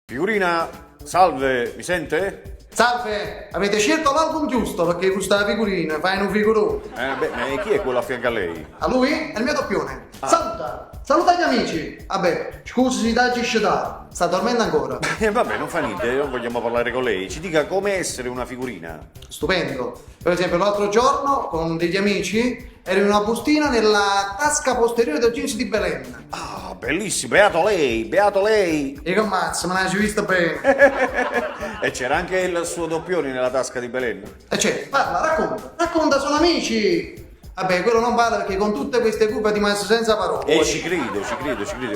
Figurina, salve, mi sente? Salve, avete scelto l'album giusto perché questa figurina fai un figurone. Ma chi è quello a fianco a lei? A lui è il mio doppione. Saluta gli amici. Vabbè, scusi se dagli scedato. Sta dormendo ancora. Vabbè, non fa niente, non vogliamo parlare con lei. Ci dica come essere una figurina. Stupendo. Per esempio l'altro giorno con degli amici ero in una bustina nella tasca posteriore del jeans di Belen. Ah, bellissimo, beato lei, beato lei. E che ammazza, me ne hai visto bene. E c'era anche il suo doppione nella tasca di Belen. E c'è, parla, racconta, sono amici. Vabbè, quello non parla perché con tutte queste curve ti messo senza parole. Ci credo.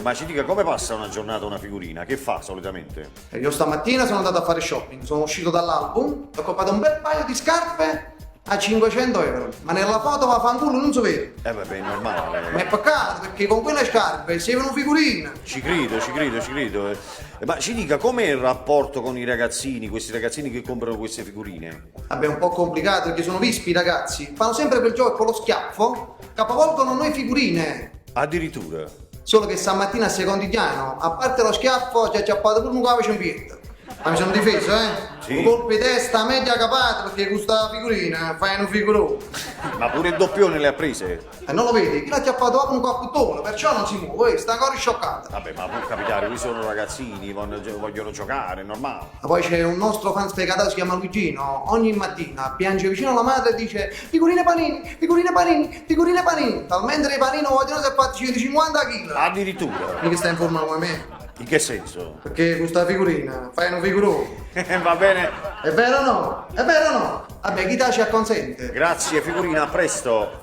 Ma ci dica come passa una giornata una figurina? Che fa solitamente? E io stamattina sono andato a fare shopping, sono uscito dall'album, ho comprato un bel paio di scarpe a 500 euro, ma nella foto va fanculo non so vero. Vabbè, è normale. Ma è peccato perché con quelle scarpe sei una figurina. Ci credo. Ma ci dica com'è il rapporto con i ragazzini, questi ragazzini che comprano queste figurine? Vabbè, è un po' complicato perché sono vispi i ragazzi, fanno sempre quel gioco con lo schiaffo, capovolgono noi figurine. Addirittura. Solo che stamattina a Secondigliano, a parte lo schiaffo, ci ha acciappato pure un cavo in pietto. Ma mi sono difeso, Sì. Un colpo di testa media capata perché questa figurina fai un figurone. Ma pure il doppione le ha prese? E non lo vedi? Chi l'ha acciappato con un capputtone, perciò non si muove, sta ancora scioccata. Vabbè, ma può capitare, qui sono ragazzini, vogliono giocare, è normale. Ma poi c'è un nostro fan sfegatato, si chiama Luigino, ogni mattina piange vicino alla madre e dice figurine panini, figurine panini, figurine panini. Talmente dei panini vogliono si è fatti 150 kg. Addirittura. Mica sta in forma come me, In che senso? perché questa figurina fai un figurone. Va bene. È vero o no? È vero o no? Vabbè, chi ci acconsente? Grazie figurina, a presto.